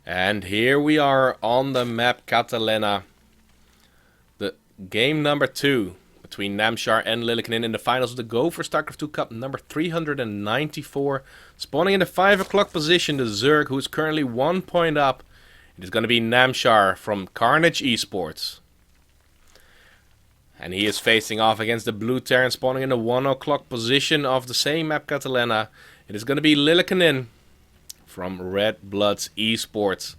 And here we are on the map Catalina. The game number 2 between Namshar and Lillekanin in the finals of the Go4sc2 Cup number 394. Spawning in the 5 o'clock position, the Zerg, who is currently 1 point up. It is going to be Namshar from Carnage Esports. And he is facing off against the Blue Terran, spawning in the 1 o'clock position of the same map Catalina. It is going to be Lillekanin from Red Bloods Esports.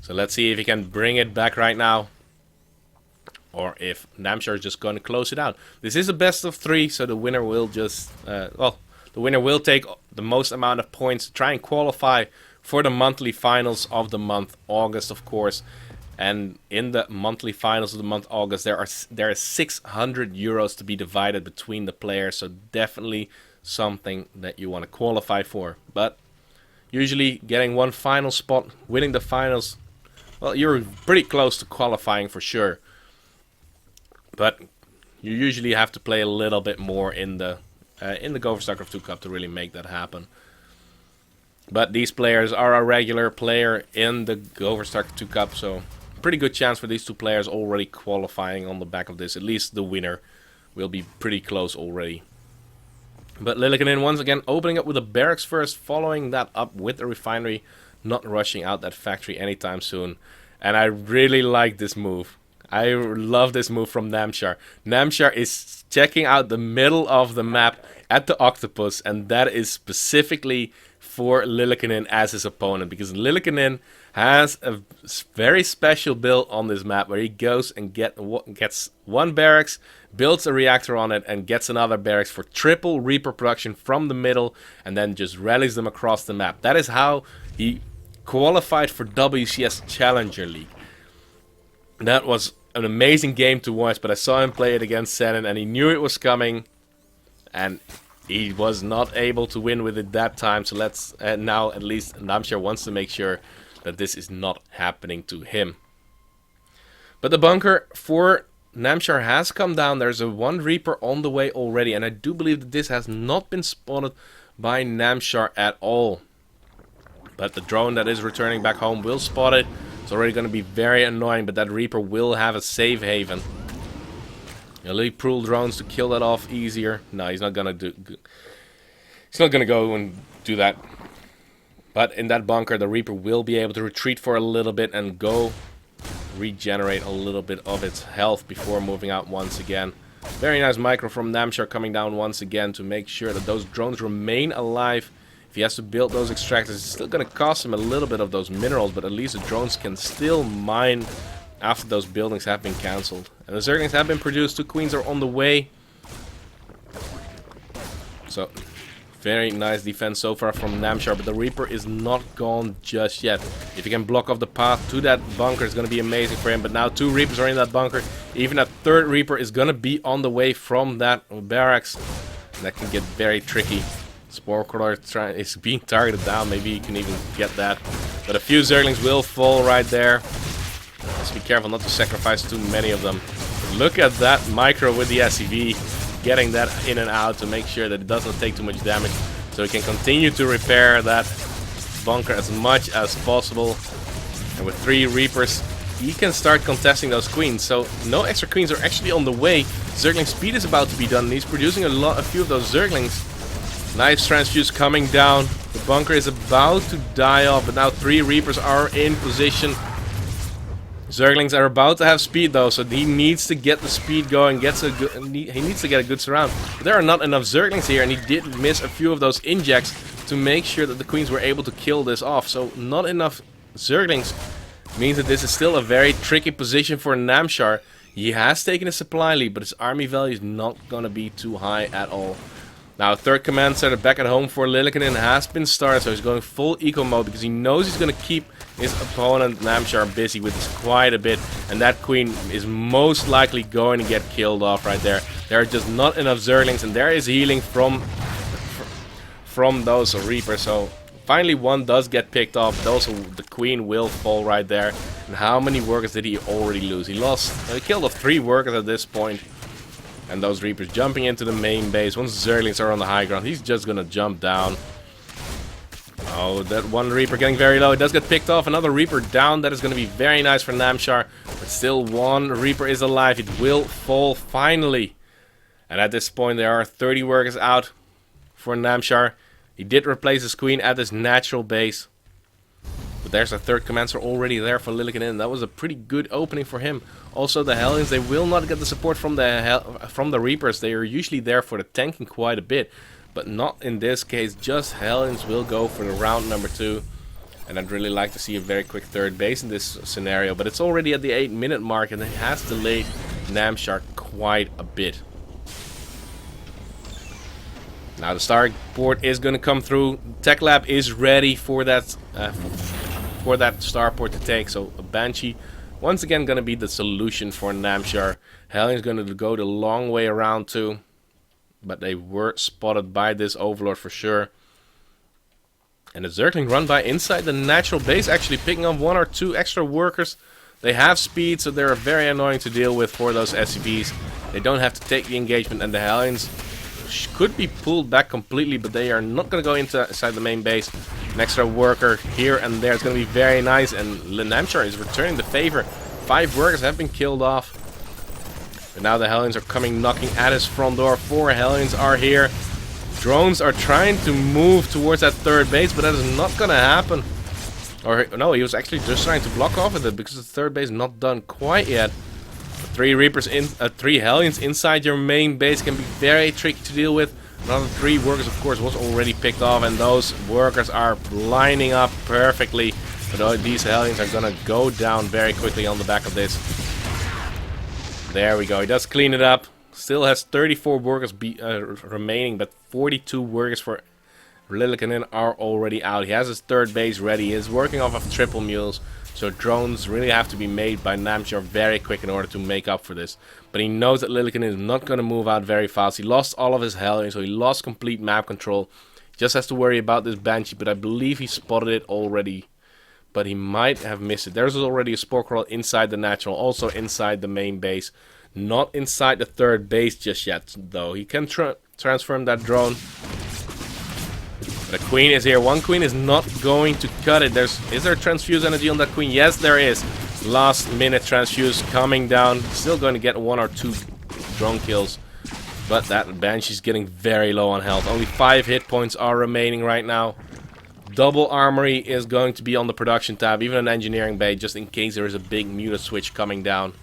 So let's see if he can bring it back right now, or if Namshar is just going to close it out. This is a best of 3, so the winner will just the winner will take the most amount of points to try and qualify for the monthly finals of the month August, of course. And in the monthly finals of the month August, there are 600 euros to be divided between the players. So definitely something that you want to qualify for. But usually getting one final spot, winning the finals, well, you're pretty close to qualifying for sure. But you usually have to play a little bit more in the Go4sc2 Cup to really make that happen. But these players are a regular player in the Go4sc2 Cup, so pretty good chance for these two players already qualifying on the back of this. At least the winner will be pretty close already. But Lillekanin once again opening up with a barracks first, following that up with a refinery, not rushing out that factory anytime soon. And I really like this move. I love this move from Namshar. Namshar is checking out the middle of the map at the octopus, and that is specifically for Lillekanin as his opponent, because Lillekanin has a very special build on this map where he goes and gets one barracks, builds a reactor on it, and gets another barracks for triple Reaper production from the middle, and then just rallies them across the map. That is how he qualified for WCS Challenger League. That was an amazing game to watch, but I saw him play it against Senin, and he knew it was coming, and he was not able to win with it that time. So let's now at least Namshar wants to make sure that this is not happening to him. But the bunker for Namshar has come down. There's a 1 Reaper on the way already, and I do believe that this has not been spotted by Namshar at all. But the drone that is returning back home will spot it. It's already going to be very annoying, but that Reaper will have a safe haven. Elite Prool drones to kill that off easier. No, he's not gonna do. He's not gonna go and do that. But in that bunker, the Reaper will be able to retreat for a little bit and go regenerate a little bit of its health before moving out once again. Very nice micro from Namshar coming down once again to make sure that those drones remain alive. If he has to build those extractors, it's still gonna cost him a little bit of those minerals, but at least the drones can still mine after those buildings have been cancelled. And the Zerglings have been produced. 2 queens are on the way. So, very nice defense so far from Namshar, but the Reaper is not gone just yet. If he can block off the path to that bunker, it's going to be amazing for him. But now 2 Reapers are in that bunker. Even a 3rd Reaper is going to be on the way from that barracks. And that can get very tricky. Spore Crawler is being targeted down. Maybe you can even get that. But a few Zerglings will fall right there. Just be careful not to sacrifice too many of them. But look at that micro with the SCV, getting that in and out to make sure that it doesn't take too much damage, so he can continue to repair that bunker as much as possible. And with 3 Reapers, he can start contesting those queens. So no extra queens are actually on the way. Zergling speed is about to be done, and he's producing a few of those Zerglings. Nice transfuse coming down. The bunker is about to die off, but now 3 Reapers are in position. Zerglings are about to have speed though, so he needs to get the speed going. He needs to get a good surround. But there are not enough Zerglings here, and he did miss a few of those injects to make sure that the queens were able to kill this off. So not enough Zerglings means that this is still a very tricky position for Namshar. He has taken a supply lead, but his army value is not going to be too high at all. Now, 3rd command center back at home for Lillekanin has been started, so he's going full eco mode because he knows he's going to keep his opponent Namshar busy with this quite a bit, and that queen is most likely going to get killed off right there. There are just not enough Zerglings, and there is healing from those Reapers. So finally, one does get picked off. But also, the queen will fall right there. And how many workers did he already lose? He killed off 3 workers at this point. And those Reapers jumping into the main base. Once Zerglings are on the high ground, he's just gonna jump down. Oh, that one Reaper getting very low. It does get picked off. Another Reaper down. That is going to be very nice for Namshar. But still, one Reaper is alive. It will fall finally. And at this point, there are 30 workers out for Namshar. He did replace his queen at his natural base. But there's a third commander already there for Lillekanin. That was a pretty good opening for him. Also, the Hellions, they will not get the support from the Reapers. They are usually there for the tanking quite a bit. But not in this case. Just Hellions will go for the round number 2. And I'd really like to see a very quick third base in this scenario. But it's already at the 8-minute mark, and it has delayed Namshar quite a bit. Now the starport is going to come through. Tech Lab is ready for that starport to take. So a Banshee once again going to be the solution for Namshar. Hellions going to go the long way around too. But they were spotted by this Overlord for sure. And the Zergling run by inside the natural base, actually picking up 1 or 2 extra workers. They have speed, so they're very annoying to deal with for those SCVs. They don't have to take the engagement, and the Hellions could be pulled back completely, but they are not going to go inside the main base. An extra worker here and there is going to be very nice, and Namshar is returning the favor. 5 workers have been killed off. But now the Hellions are coming knocking at his front door. 4 Hellions are here. Drones are trying to move towards that third base, but that is not going to happen. Or no, he was actually just trying to block off with it because the third base is not done quite yet. 3 Reapers in, 3 Hellions inside your main base can be very tricky to deal with. Another 3 workers, of course, was already picked off, and those workers are lining up perfectly. But these Hellions are gonna go down very quickly on the back of this. There we go. He does clean it up. Still has 34 workers remaining, but 42 workers for Lillekanin are already out. He has his third base ready. He is working off of triple mules. So drones really have to be made by Namshar very quick in order to make up for this. But he knows that Lillekanin is not going to move out very fast. He lost all of his Hellions, so he lost complete map control. He just has to worry about this Banshee, but I believe he spotted it already. But he might have missed it. There's already a Spore Crawl inside the natural, also inside the main base. Not inside the third base just yet, though. He can transform that drone. The queen is here. One queen is not going to cut it. Is there transfuse energy on that queen? Yes, there is. Last minute transfuse coming down. Still going to get 1 or 2 drone kills. But that Banshee's getting very low on health. Only 5 hit points are remaining right now. Double armory is going to be on the production tab. Even an engineering bay, just in case there is a big muta switch coming down.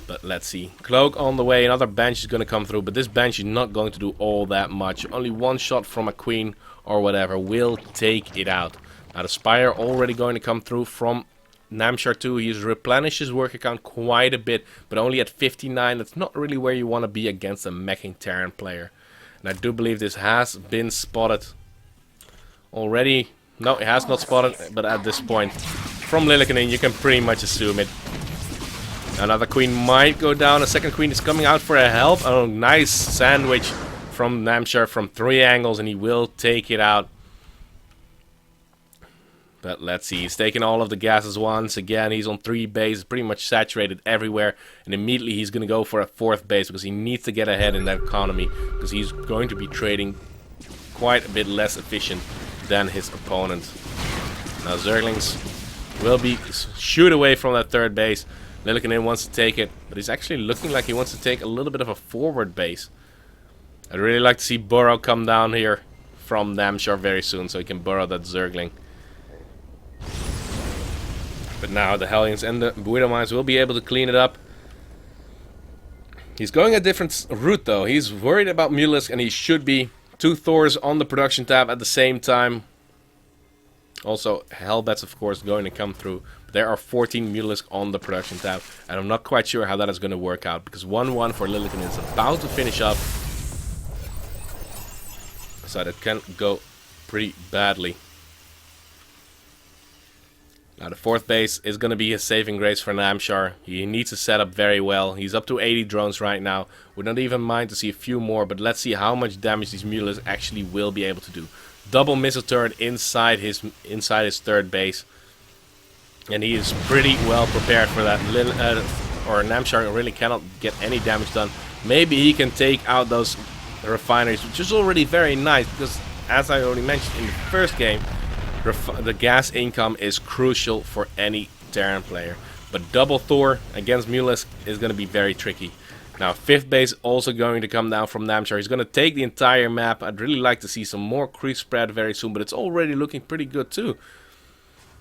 But let's see. Cloak on the way. Another Banshee is going to come through. But this Banshee is not going to do all that much. Only 1 shot from a queen or whatever will take it out. Now the Spire already going to come through from Namshar 2. He's replenished his work account quite a bit. But only at 59. That's not really where you want to be against a meching Terran player. And I do believe this has been spotted already. No, it has not spotted. But at this point, from Lillekanin, you can pretty much assume it. Another queen might go down. A second queen is coming out for a help. Oh, nice sandwich from Namshar from 3 angles, and he will take it out. But let's see. He's taking all of the gases once again. He's on 3 bases, pretty much saturated everywhere. And immediately he's going to go for a 4th base because he needs to get ahead in that economy. Because he's going to be trading quite a bit less efficient than his opponent. Now Zerglings will be shoot away from that 3rd base. Lillekanin wants to take it, but he's actually looking like he wants to take a little bit of a forward base. I'd really like to see Burrow come down here from Namshar very soon so he can burrow that Zergling. But now the Hellions and the Widow Mines will be able to clean it up. He's going a different route though. He's worried about Mutalisk, and he should be. 2 Thors on the production tab at the same time. Also, Hellbats, of course, going to come through. There are 14 Mutalisk on the production tab, and I'm not quite sure how that is going to work out, because 1-1 for Lillekanin is about to finish up. So that can go pretty badly. Now the 4th base is going to be his saving grace for Namshar. He needs to set up very well. He's up to 80 drones right now. Would not even mind to see a few more, but let's see how much damage these Mutalisks actually will be able to do. Double missile turret inside his 3rd base. And he is pretty well prepared for that. Namshar really cannot get any damage done. Maybe he can take out those the refineries, which is already very nice because, as I already mentioned in the first game, the gas income is crucial for any Terran player. But double Thor against Mulus is going to be very tricky. Now, 5th base also going to come down from Namshar. He's going to take the entire map. I'd really like to see some more creep spread very soon, but it's already looking pretty good too.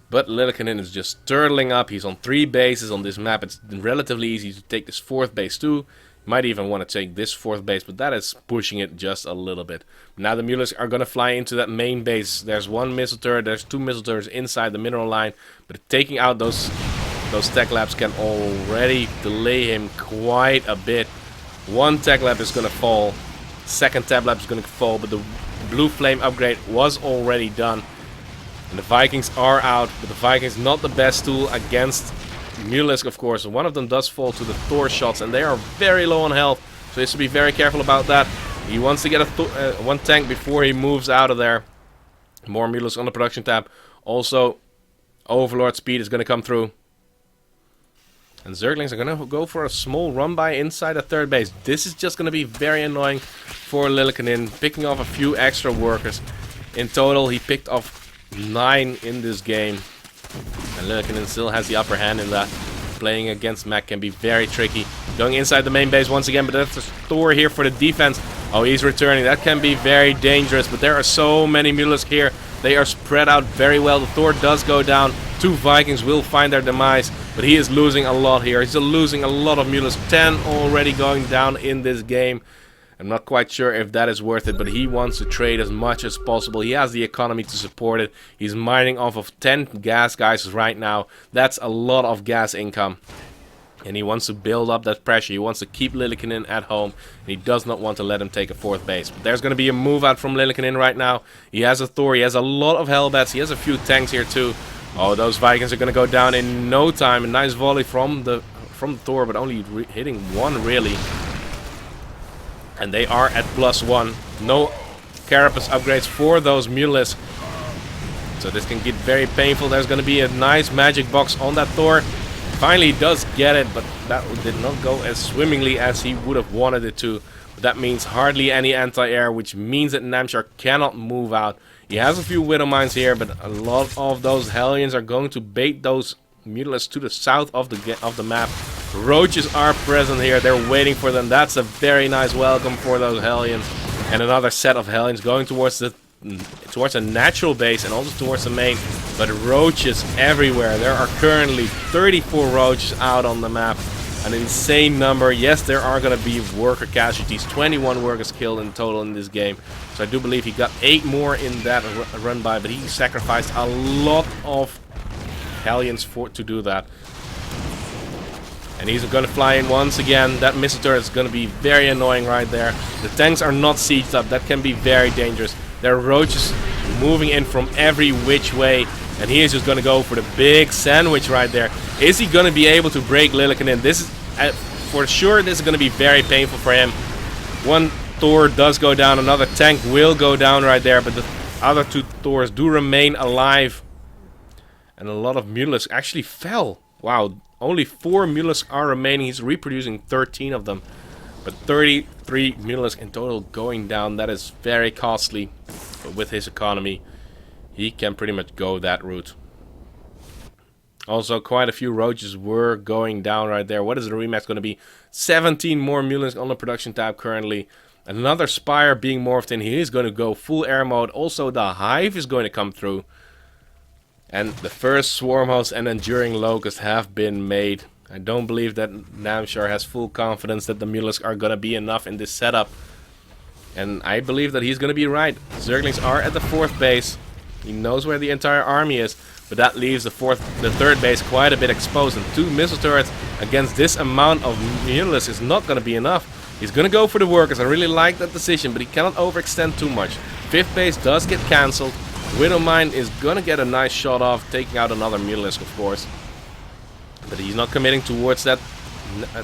But Lillekanin is just turtling up. He's on 3 bases on this map. It's relatively easy to take this 4th base too. Might even want to take this 4th base, but that is pushing it just a little bit. Now the Mulus are going to fly into that main base. There's 1 missile turret, there's 2 missile turrets inside the mineral line. But taking out those tech labs can already delay him quite a bit. 1 tech lab is going to fall. 2nd tech lab is going to fall, but the blue flame upgrade was already done. And the Vikings are out, but the Vikings not the best tool against Mulus, of course. One of them does fall to the Thor shots, and they are very low on health, so he has to be very careful about that. He wants to get a 1 tank before he moves out of there. More Mulus on the production tab. Also, Overlord speed is going to come through. And Zerglings are going to go for a small run-by inside the 3rd base. This is just going to be very annoying for Lillekanin, picking off a few extra workers. In total, he picked off 9 in this game. And Lillekanin still has the upper hand in that. Playing against Mac can be very tricky. Going inside the main base once again, but that's a Thor here for the defense. Oh, he's returning. That can be very dangerous, but there are so many Mulus here. They are spread out very well. The Thor does go down. 2 Vikings will find their demise, but he is losing a lot here. He's losing a lot of Mulus. 10 already going down in this game. I'm not quite sure if that is worth it, but he wants to trade as much as possible. He has the economy to support it. He's mining off of 10 gas guys right now. That's a lot of gas income. And he wants to build up that pressure. He wants to keep Lillekanin at home. And he does not want to let him take a 4th base. But there's going to be a move out from Lillekanin right now. He has a Thor. He has a lot of Hellbats. He has a few tanks here too. Oh, those Vikings are going to go down in no time. A nice volley from the Thor, but only hitting 1 really. And they are at +1. No carapace upgrades for those Mulus. So this can get very painful. There's going to be a nice magic box on that Thor. Finally does get it, but that did not go as swimmingly as he would have wanted it to. But that means hardly any anti-air, which means that Namshar cannot move out. He has a few Widow Mines here, but a lot of those Hellions are going to bait those Mulus to the south of the map. Roaches are present here. They're waiting for them. That's a very nice welcome for those Hellions. And another set of Hellions going towards a natural base and also towards the main. But roaches everywhere. There are currently 34 roaches out on the map. An insane number. Yes, there are going to be worker casualties. 21 workers killed in total in this game. So I do believe he got 8 more in that run by. But he sacrificed a lot of Hellions to do that. And he's going to fly in once again. That missile turret is going to be very annoying right there. The tanks are not sieged up. That can be very dangerous. There are roaches moving in from every which way. And he is just going to go for the big sandwich right there. Is he going to be able to break Lillekanin? This is, for sure, this is going to be very painful for him. 1 Thor does go down. Another tank will go down right there. But the other 2 Thors do remain alive. And a lot of Mulus actually fell. Wow. Only 4 Mulus are remaining. He's reproducing 13 of them. But 33 Mulus in total going down. That is very costly. But with his economy, he can pretty much go that route. Also, quite a few roaches were going down right there. What is the remax going to be? 17 more Mulus on the production tab currently. Another Spire being morphed in. He is going to go full air mode. Also, the Hive is going to come through. And the first Swarm Host and Enduring Locust have been made. I don't believe that Namshar has full confidence that the Mulus are going to be enough in this setup. And I believe that he's going to be right. Zerglings are at the 4th base. He knows where the entire army is. But that leaves the 3rd base quite a bit exposed. And 2 missile turrets against this amount of Mulus is not going to be enough. He's going to go for the workers. I really like that decision, but he cannot overextend too much. 5th base does get cancelled. Widowmine is going to get a nice shot off, taking out another Mulus, of course. But he's not committing towards that,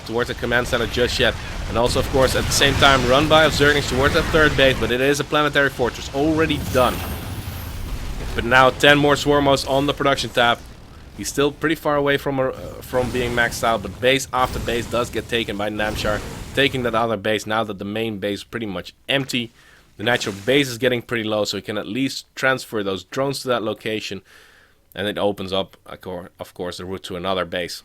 towards the command center just yet. And also, of course, at the same time, run by of Zerglings towards that 3rd base, but it is a planetary fortress already done. But now 10 more Swarm Hosts on the production tab. He's still pretty far away from being maxed out, but base after base does get taken by Namshar. taking that other base now that the main base is pretty much empty. The natural base is getting pretty low, so he can at least transfer those drones to that location. And it opens up, of course, the route to another base.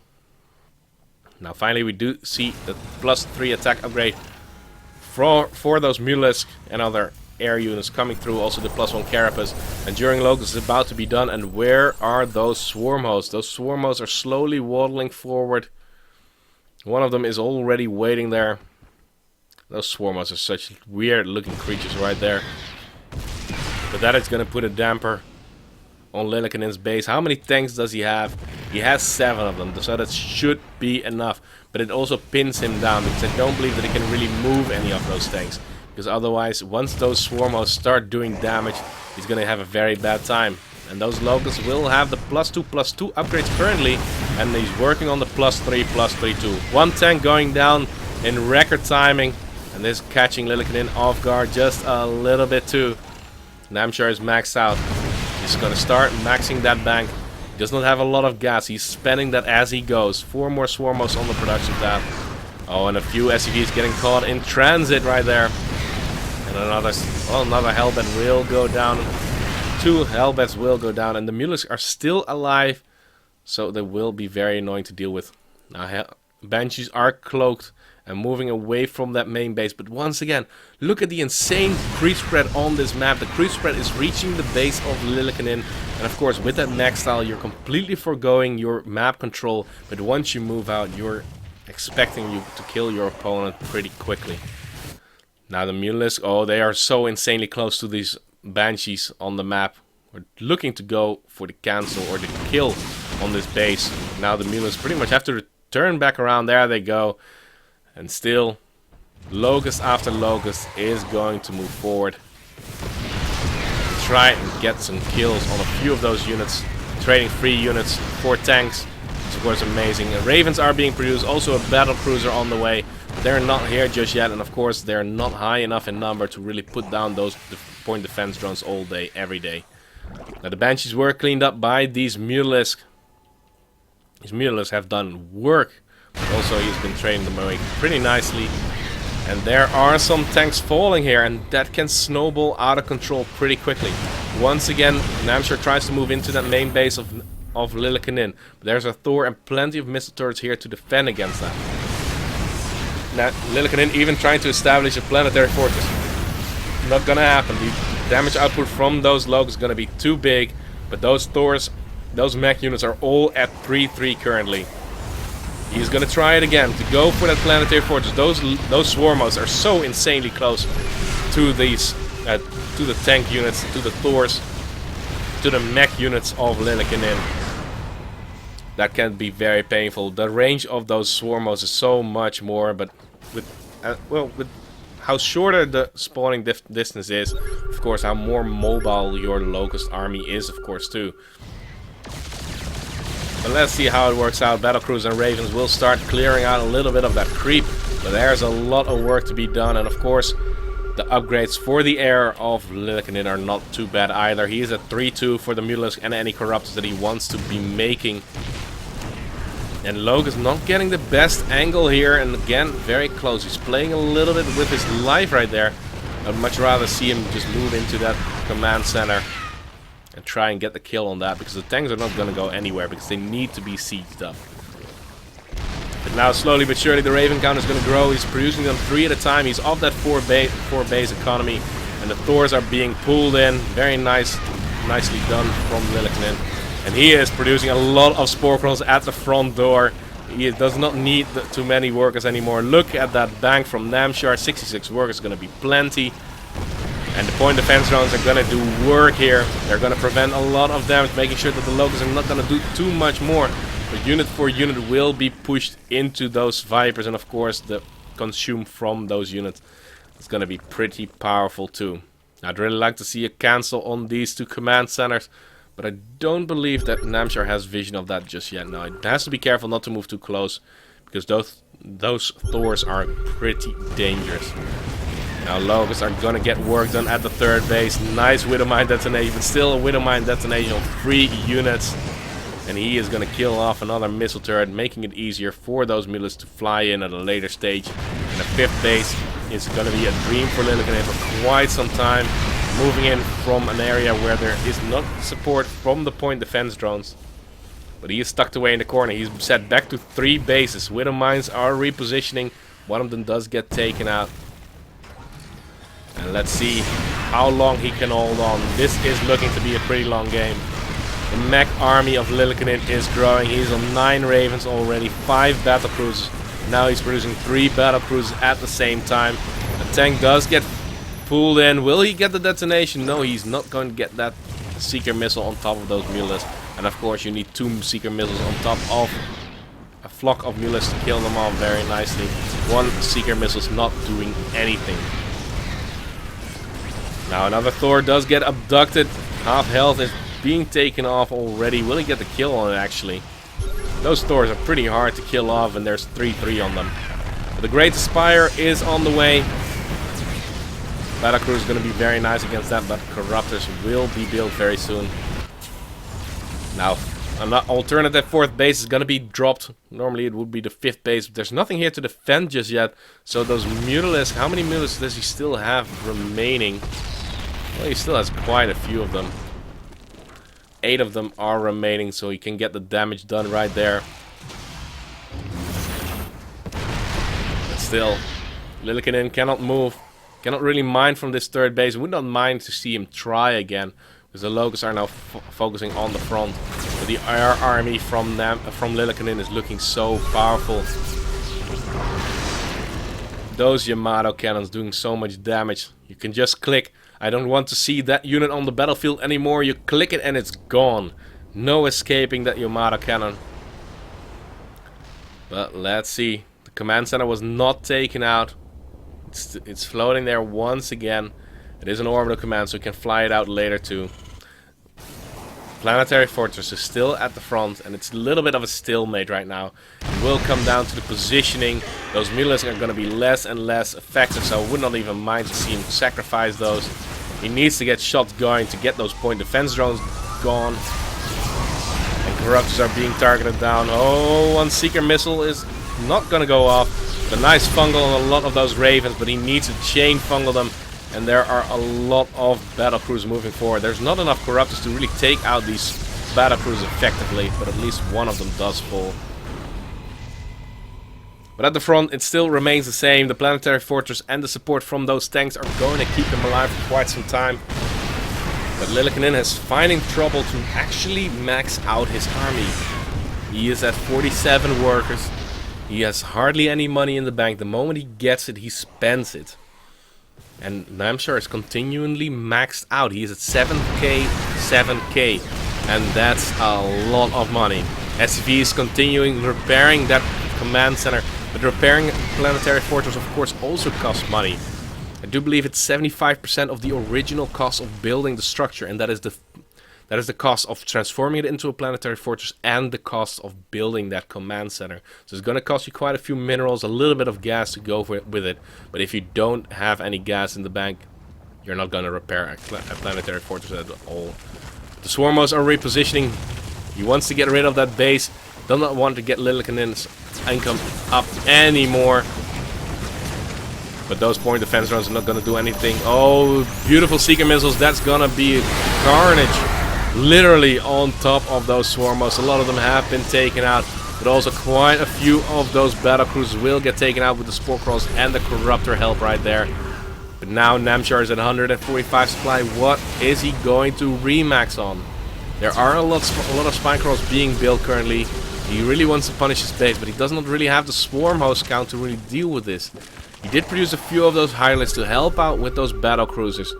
Now finally we do see the +3 attack upgrade for those Mutalisk and other air units coming through. Also the +1 Carapace. And during Locust is about to be done. And where are those Swarm Hosts? Those Swarm Hosts are slowly waddling forward. One of them is already waiting there. Those Swarm Hosts are such weird looking creatures right there. But that is going to put a damper on Lillekanin's base. How many tanks does he have? He has 7 of them, so that should be enough. But it also pins him down, because I don't believe that he can really move any of those tanks. Because otherwise, once those Swarm Hosts start doing damage, he's going to have a very bad time. And those Locusts will have the +2/+2 upgrades currently, and he's working on the +3/+3 too. One tank going down in record timing, and this catching Lillekanin off guard just a little bit too. Namshar is maxed out. He's going to start maxing that bank. He does not have a lot of gas. He's spending that as he goes. 4 more Swarm Hosts on the production tab. Oh, and a few SCVs getting caught in transit right there. And another Hellbat will go down. 2 Hellbats will go down. And the Mutalisks are still alive. So they will be very annoying to deal with. Now, Banshees are cloaked and moving away from that main base. But once again, look at the insane creep spread on this map. The creep spread is reaching the base of Lillekanin. And of course, with that max style, you're completely foregoing your map control. But once you move out, you're expecting you to kill your opponent pretty quickly. Now the Mutalisk, oh, they are so insanely close to these Banshees on the map. We're looking to go for the cancel or the kill on this base. Now the Mutalisks pretty much have to turn back around. There they go. And still, Locust after Locust is going to move forward. Try and get some kills on a few of those units. Trading 3 units for tanks. It's of course amazing. Ravens are being produced. Also a battle cruiser on the way. They're not here just yet. And of course they're not high enough in number to really put down those point defense drones all day, every day. Now the Banshees were cleaned up by these Mutalisk. These Mutalisk have done work. But also he's been training them away pretty nicely. And there are some tanks falling here, and that can snowball out of control pretty quickly. Once again, Namshar tries to move into that main base of Lillekanin. But there's a Thor and plenty of missile turrets here to defend against that. Now, Lillekanin even trying to establish a planetary fortress. Not gonna happen. The damage output from those Locusts is gonna be too big. But those Thors, those mech units are all at 3-3 currently. He's gonna try it again to go for that planetary fortress. Those Swarm Hosts are so insanely close to these, to the tank units, to the Thors, to the mech units of Lillekanin. That can be very painful. The range of those Swarm Hosts is so much more, but with with how shorter the spawning distance is, of course, how more mobile your Locust army is, of course, too. But let's see how it works out. Battlecruisers and Ravens will start clearing out a little bit of that creep. But there's a lot of work to be done. And of course, the upgrades for the air of Lillekanin are not too bad either. He is at 3-2 for the Mutalisk and any Corruptors that he wants to be making. And Locust not getting the best angle here. And again, very close. He's playing a little bit with his life right there. I'd much rather see him just move into that command center and try and get the kill on that, because the tanks are not going to go anywhere, because they need to be sieged up. But now slowly but surely the Raven count is going to grow. He's producing them 3 at a time. He's off that 4 base economy, and the Thors are being pulled in. Very nicely done from Lillekanin. And he is producing a lot of Spore Clones at the front door. He does not need too many workers anymore. Look at that bank from Namshar. 66 workers is going to be plenty. And the point defense drones are going to do work here. They're going to prevent a lot of damage, making sure that the Locusts are not going to do too much more. But unit for unit will be pushed into those Vipers, and of course the consume from those units is going to be pretty powerful too. I'd really like to see a cancel on these 2 command centers, but I don't believe that Namshar has vision of that just yet. Now it has to be careful not to move too close, because those Thors are pretty dangerous. Now Locusts are gonna get work done at the 3rd base. Nice Widowmine detonation, but still a Widowmine detonation on 3 units. And he is gonna kill off another missile turret, making it easier for those Mutalisks to fly in at a later stage. And the 5th base is going to be a dream for Lillekanin for quite some time. Moving in from an area where there is not support from the point defense drones. But he is tucked away in the corner. He's set back to 3 bases. Widow mines are repositioning. One of them does get taken out. And let's see how long he can hold on. This is looking to be a pretty long game. The mech army of Lillekanin is growing. He's on 9 Ravens already, 5 battle cruisers. Now he's producing 3 battle cruisers at the same time. The tank does get pulled in. Will he get the detonation? No, he's not going to get that seeker missile on top of those mules. And of course you need 2 seeker missiles on top of a flock of mules to kill them all very nicely. 1 seeker missile is not doing anything. Now another Thor does get abducted. Half health is being taken off already. Will he get the kill on it actually? Those Thors are pretty hard to kill off and there's 3-3 on them. But the Great Spire is on the way. Battlecruiser is going to be very nice against that, but Corruptors will be built very soon. Now, an alternative 4th base is going to be dropped. Normally it would be the 5th base, but there's nothing here to defend just yet. So those Mutalisks, how many Mutalisks does he still have remaining? Well, he still has quite a few of them. 8 of them are remaining, so he can get the damage done right there. But still, Lillekanin cannot move. Cannot really mine from this 3rd base. Would not mind to see him try again. Because the Locusts are now focusing on the front. But the air army from Lillekanin is looking so powerful. Those Yamato cannons doing so much damage. You can just click. I don't want to see that unit on the battlefield anymore. You click it and it's gone. No escaping that Yamato cannon. But let's see. The command center was not taken out. It's floating there once again. It is an orbital command, so you can fly it out later too. Planetary Fortress is still at the front, and it's a little bit of a stalemate right now. It will come down to the positioning. Those Mutalisks are going to be less and less effective, so I would not even mind to see him sacrifice those. He needs to get shots going to get those point defense drones gone. And Corruptors are being targeted down. Oh, 1 seeker missile is not going to go off. The nice fungal on a lot of those Ravens, but he needs to chain fungal them. And there are a lot of battlecruisers moving forward. There's not enough Corruptors to really take out these battlecruisers effectively, but at least one of them does fall. But at the front, it still remains the same. The Planetary Fortress and the support from those tanks are going to keep him alive for quite some time. But Lillekanin is finding trouble to actually max out his army. He is at 47 workers. He has hardly any money in the bank. The moment he gets it, he spends it. And Namshar is continually maxed out. He is at 7k, 7k. And that's a lot of money. SCV is continuing repairing that command center. But repairing Planetary Fortress, of course, also costs money. I do believe it's 75% of the original cost of building the structure. And that is the cost of transforming it into a Planetary Fortress and the cost of building that command center. So it's going to cost you quite a few minerals, a little bit of gas to go with it. But if you don't have any gas in the bank, you're not going to repair a Planetary Fortress at all. The Swarmos are repositioning. He wants to get rid of that base. Does not want to get Lillekanin's income up anymore. But those point defense drones are not going to do anything. Oh, beautiful seeker missiles. That's going to be carnage. Literally on top of those Swarmos. A lot of them have been taken out. But also quite a few of those battlecruisers will get taken out with the Spore Crawls and the Corruptor help right there. But now Namshar is at 145 supply. What is he going to remax on? There are a lot of Spine Crawls being built currently. He really wants to punish his base, but he does not really have the Swarm Host count to really deal with this. He did produce a few of those highlights to help out with those battlecruisers.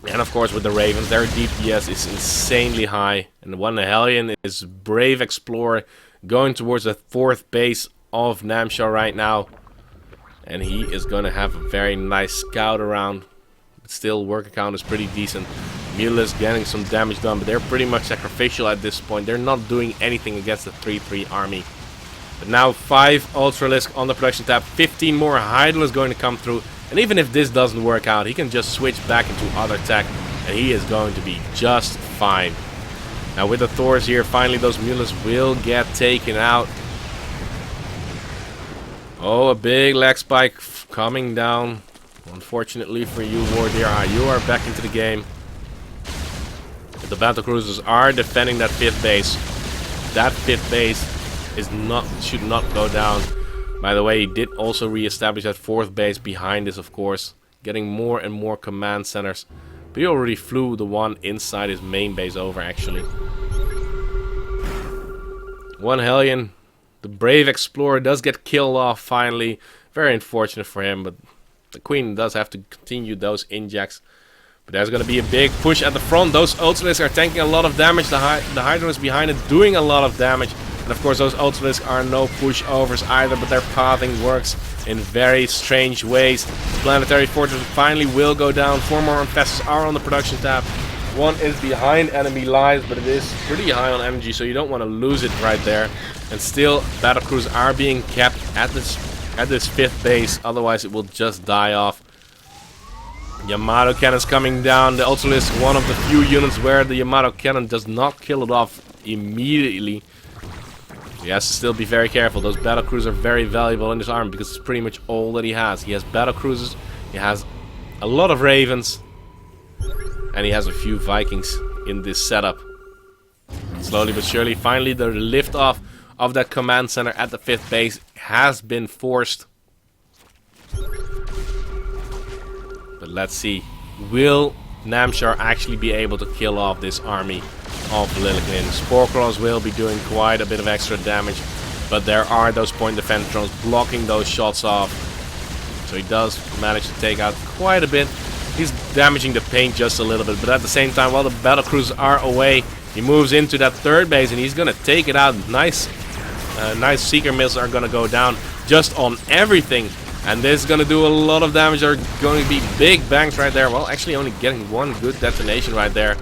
And of course with the Ravens, their DPS is insanely high. And one Hellion is Brave Explorer going towards the 4th base of Namshar right now. And he is going to have a very nice scout around. But still, worker count is pretty decent. Mutalisks getting some damage done, but they're pretty much sacrificial at this point. They're not doing anything against the 3-3 army. But now 5 Ultralisk on the production tab. 15 more Hydralisks going to come through. And even if this doesn't work out, he can just switch back into other tech. And he is going to be just fine. Now with the Thors here, finally those Mutalisks will get taken out. Oh, a big leg spike coming down. Unfortunately for you, Wardeer, you are back into the game. But the battle cruisers are defending that 5th base. That 5th base should not go down. By the way, he did also re-establish that 4th base behind this, of course, getting more and more command centers. But he already flew the one inside his main base over, actually. One Hellion, the brave explorer, does get killed off finally. Very unfortunate for him, but the Queen does have to continue those injects. But there's going to be a big push at the front. Those Ultilisks are tanking a lot of damage. The Hydra is behind it, doing a lot of damage. And of course, those Ultilisks are no pushovers either, but their pathing works in very strange ways. Planetary Fortress finally will go down. 4 more infestors are on the production tab. One is behind enemy lines, but it is pretty high on energy, so you don't want to lose it right there. And still, battlecruisers are being kept at this 5th base, otherwise it will just die off. Yamato cannons coming down. The Ultralisk, one of the few units where the Yamato cannon does not kill it off immediately. He has to still be very careful. Those battlecruisers are very valuable in this army because it's pretty much all that he has. He has battlecruisers, he has a lot of Ravens, and he has a few Vikings in this setup. Slowly but surely, finally the lift-off of that command center at the 5th base has been forced. But let's see, will Namshar actually be able to kill off this army of Lillekanin? Sporeclaws will be doing quite a bit of extra damage, but there are those point defense drones blocking those shots off. So he does manage to take out quite a bit. He's damaging the paint just a little bit, but at the same time, while the battlecruisers are away, he moves into that 3rd base and he's gonna take it out. Nice seeker missiles are gonna go down just on everything, and this is gonna do a lot of damage. There are going to be big bangs right there. Well, actually only getting one good detonation right there,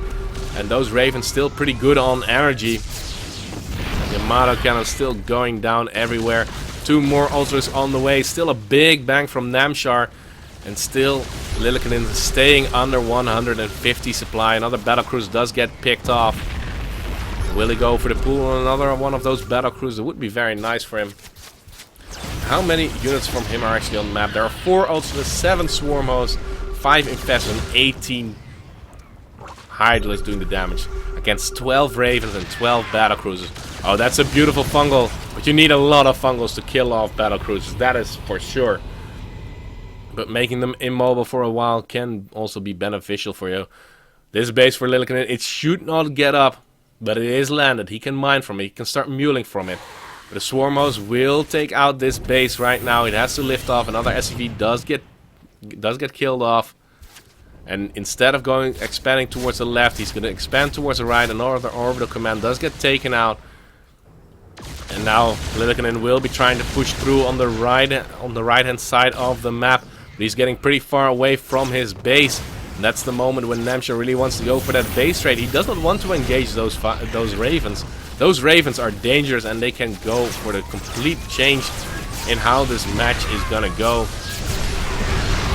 and those Ravens still pretty good on energy. Yamato cannon still going down everywhere. 2 more ultras on the way. Still a big bang from Namshar, and still Lillekanin staying under 150 supply. Another battlecruiser does get picked off. Will he go for the pool on another one of those battlecruisers? It would be very nice for him. How many units from him are actually on the map? There are 4 ultras, 7 swarm hosts, 5 infestors, and 18 Hydralisks doing the damage against 12 Ravens and 12 battlecruisers. Oh, that's a beautiful fungal, but you need a lot of fungals to kill off battlecruisers, that is for sure. But making them immobile for a while can also be beneficial for you. This base for Lillekanin, it should not get up, but it is landed. He can mine from it, he can start muling from it. But the swarm host will take out this base right now. It has to lift off. Another SCV does get killed off. And instead of expanding towards the left, he's going to expand towards the right. Another orbital command does get taken out. And now Lillekanin will be trying to push through on the right-hand side of the map. But he's getting pretty far away from his base. And that's the moment when Namshar really wants to go for that base trade. He does not want to engage those Ravens. Those Ravens are dangerous, and they can go for the complete change in how this match is gonna go.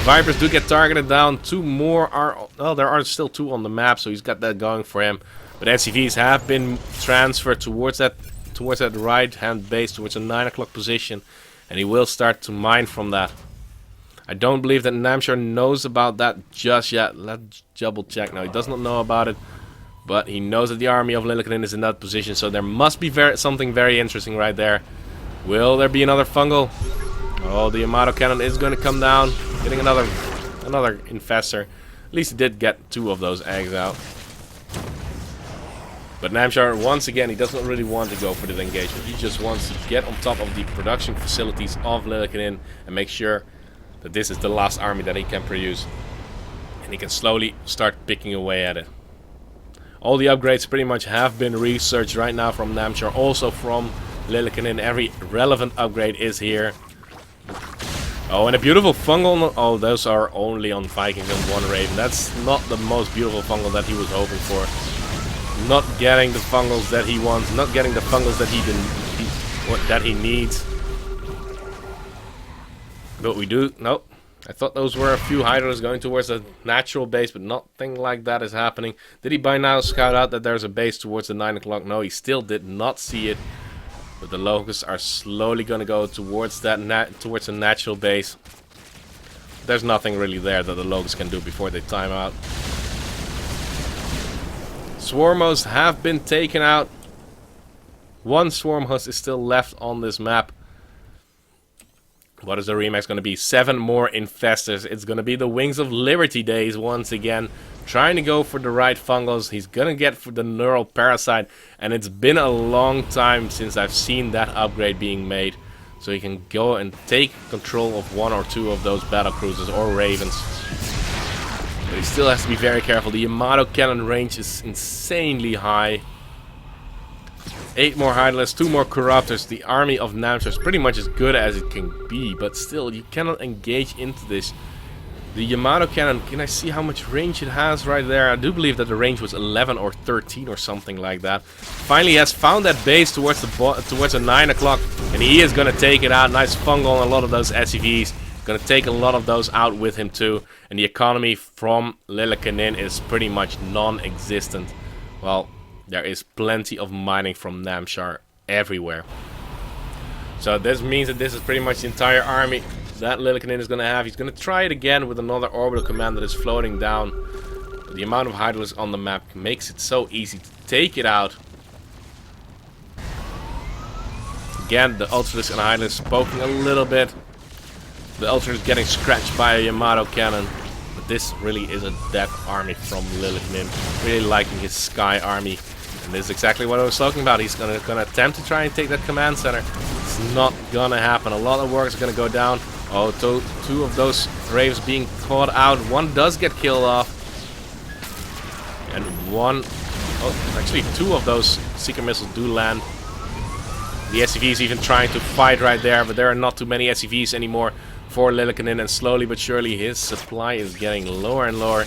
Vipers do get targeted down. 2 more are... Well, there are still 2 on the map, so he's got that going for him. But SCVs have been transferred towards that right-hand base, towards a 9 o'clock position. And he will start to mine from that. I don't believe that Namshar knows about that just yet. Let's double check now. He does not know about it. But he knows that the army of Lillekanin is in that position, so there must be something very interesting right there. Will there be another fungal? Oh, the Yamato cannon is going to come down, getting another infestor. At least he did get 2 of those eggs out. But Namshar, once again, he doesn't really want to go for this engagement. He just wants to get on top of the production facilities of Lillekanin and make sure that this is the last army that he can produce. And he can slowly start picking away at it. All the upgrades pretty much have been researched right now from Namshar, also from Lillekanin. Every relevant upgrade is here. Oh, and a beautiful fungal. Oh, those are only on Vikings and 1 Raven. That's not the most beautiful fungal that he was hoping for. Not getting the fungals that he wants, not getting the fungals that he needs. But we do. Nope. I thought those were a few Hydras going towards a natural base, but nothing like that is happening. Did he by now scout out that there's a base towards the 9 o'clock? No, he still did not see it. But the locusts are slowly gonna go towards that towards a natural base. There's nothing really there that the locusts can do before they time out. Swarm hosts have been taken out. One swarm host is still left on this map. What is the remix going to be? 7 more infestors. It's going to be the Wings of Liberty days once again. Trying to go for the right fungals. He's going to get for the neural parasite. And it's been a long time since I've seen that upgrade being made. So he can go and take control of 1 or 2 of those battle cruisers or ravens. But he still has to be very careful. The Yamato cannon range is insanely high. 8 more Hydralisks, 2 more Corruptors. The army of Namshar is pretty much as good as it can be, but still, you cannot engage into this. The Yamato cannon, can I see how much range it has right there? I do believe that the range was 11 or 13 or something like that. Finally, he has found that base towards the 9 o'clock, and he is going to take it out. Nice fungal on a lot of those SCVs. Going to take a lot of those out with him too. And the economy from Lillekanin is pretty much non-existent. Well, there is plenty of mining from Namshar everywhere. So this means that this is pretty much the entire army that Lillekanin is going to have. He's going to try it again with another orbital command that is floating down. The amount of Hydralisks on the map makes it so easy to take it out. Again, the Ultralisk and Hydralisk poking a little bit. The Ultra is getting scratched by a Yamato cannon. But this really is a dead army from Lillekanin. Really liking his Sky army. And this is exactly what I was talking about. He's gonna attempt to try and take that command center. It's not gonna happen. A lot of work is gonna go down. Oh, two of those Ravens being caught out. One does get killed off. And one... Oh, actually 2 of those Seeker missiles do land. The SCV is even trying to fight right there, but there are not too many SCVs anymore for Lillekanin, and slowly but surely his supply is getting lower and lower.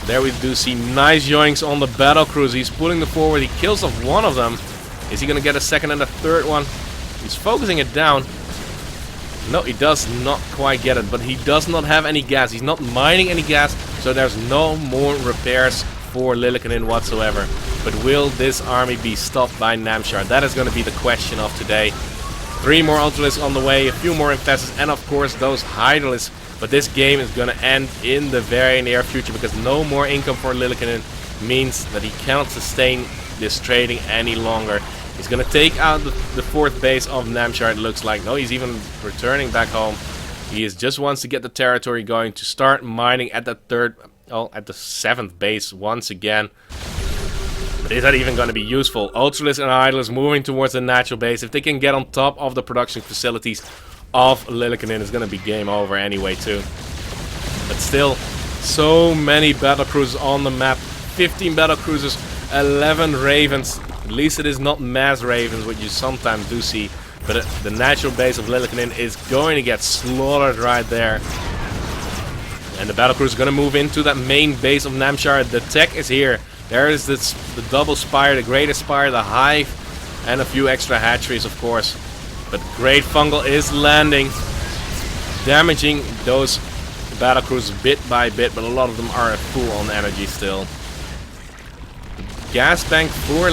There we do see nice yoinks on the battle cruiser. He's pulling them forward. He kills off one of them. Is he going to get a second and a third one? He's focusing it down. No, he does not quite get it, but he does not have any gas. He's not mining any gas, so there's no more repairs for Lillekanin whatsoever. But will this army be stopped by Namshar? That is going to be the question of today. 3 more Ultralisks on the way, a few more Infestors, and of course those Hydralisks. But this game is going to end in the very near future, because no more income for Lillekanin means that he cannot sustain this trading any longer. He's going to take out the 4th base of Namshar, it looks like. No, he's even returning back home. He just wants to get the territory going to start mining at the 7th base once again. But is that even going to be useful? Ultralisk and Hydralisk moving towards the natural base. If they can get on top of the production facilities of Lillekanin, it's going to be game over anyway too. But still, so many battle cruisers on the map. 15 battle cruisers, 11 ravens. At least it is not mass ravens, which you sometimes do see. But the natural base of Lillekanin is going to get slaughtered right there. And the battle cruiser is going to move into that main base of Namshar. The tech is here. There is the double spire, the greatest spire, the hive, and a few extra hatcheries, of course. But great fungal is landing, damaging those battle cruisers bit by bit, but a lot of them are full on energy still. The gas bank for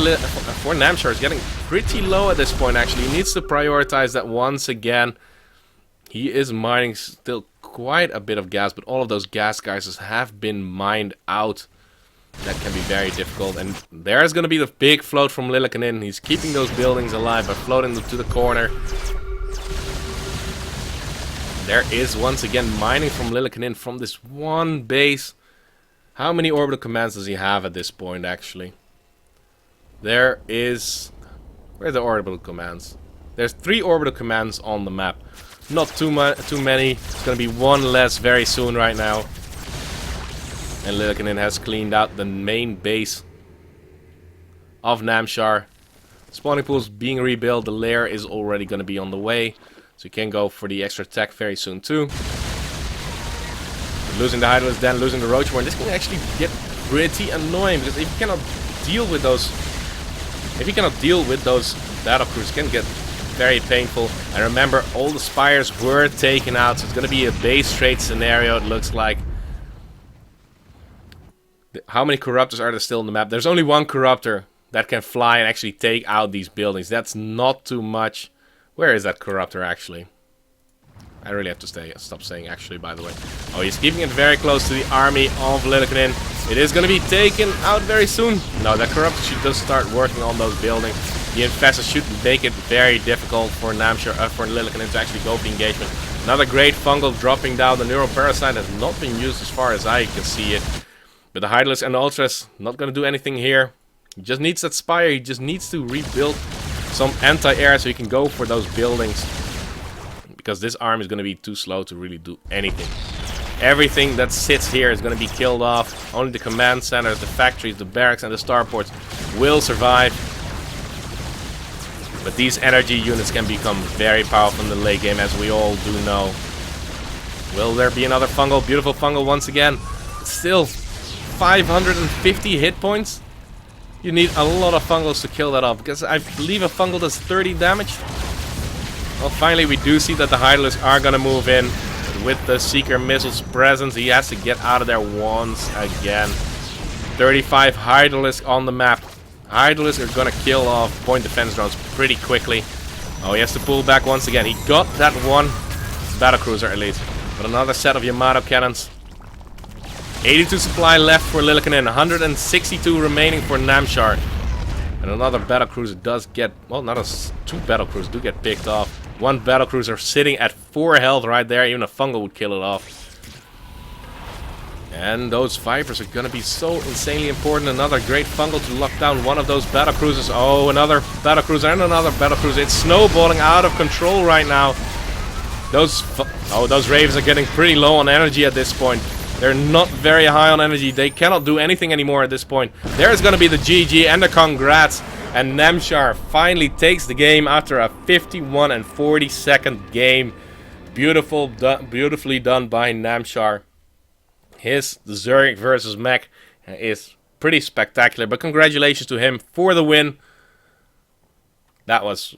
Namshar is getting pretty low at this point, actually. He needs to prioritize that once again. He is mining still quite a bit of gas, but all of those gas geysers have been mined out. That can be very difficult, and there's going to be the big float from Lillekanin. He's keeping those buildings alive by floating them to the corner. There is once again mining from Lillekanin from this one base. How many orbital commands does he have at this point, actually? There is... Where are the orbital commands? There's 3 orbital commands on the map. Not too many. It's going to be 1 less very soon right now. And Lillekanin has cleaned out the main base of Namshar. Spawning pools being rebuilt. The lair is already going to be on the way. So you can go for the extra tech very soon too. Losing the Hydralisk, then losing the Roachborn. This can actually get pretty annoying, because if you cannot deal with those... battle crews, it can get very painful. And remember, all the spires were taken out. So it's going to be a base trade scenario, it looks like. How many Corruptors are there still on the map? There's only 1 Corruptor. that can fly and actually take out these buildings. That's not too much. Where is that Corruptor actually? I really have to stop saying actually, by the way. Oh, he's keeping it very close to the army of Lillekanin. It is going to be taken out very soon. No, that Corruptor should just start working on those buildings. The Infestor should make it very difficult for Namshar, for Lillekanin to actually go for the engagement. Another great fungal dropping down. The Neural Parasite has not been used as far as I can see it. But the Hydralisk and the Ultras not going to do anything here. He just needs that Spire. He just needs to rebuild some anti-air so he can go for those buildings. Because this arm is going to be too slow to really do anything. Everything that sits here is going to be killed off. Only the command centers, the factories, the barracks and the starports will survive. But these energy units can become very powerful in the late game, as we all do know. Will there be another fungal? Beautiful fungal once again. It's still 550 hit points. You need a lot of fungals to kill that off, because I believe a fungal does 30 damage. Well, finally we do see that the Hydralisks are going to move in. But with the Seeker Missile's presence, he has to get out of there once again. 35 Hydralisks on the map. Hydralisks are going to kill off point defense drones pretty quickly. Oh, he has to pull back once again. He got that one battlecruiser at least. But another set of Yamato cannons. 82 supply left for Lillekanin. 162 remaining for Namshar. And another battlecruiser does get, well, two battlecruisers do get picked off. One battlecruiser sitting at 4 health right there. Even a fungal would kill it off. And those Vipers are going to be so insanely important. Another great fungal to lock down one of those battlecruisers. Oh, another battlecruiser and another battlecruiser. It's snowballing out of control right now. Those Ravens are getting pretty low on energy at this point. They're not very high on energy. They cannot do anything anymore at this point. There's going to be the GG and the congrats. And Namshar finally takes the game after a 51 and 40-second game. Beautifully done by Namshar. His Zerg versus Mech is pretty spectacular. But congratulations to him for the win. That was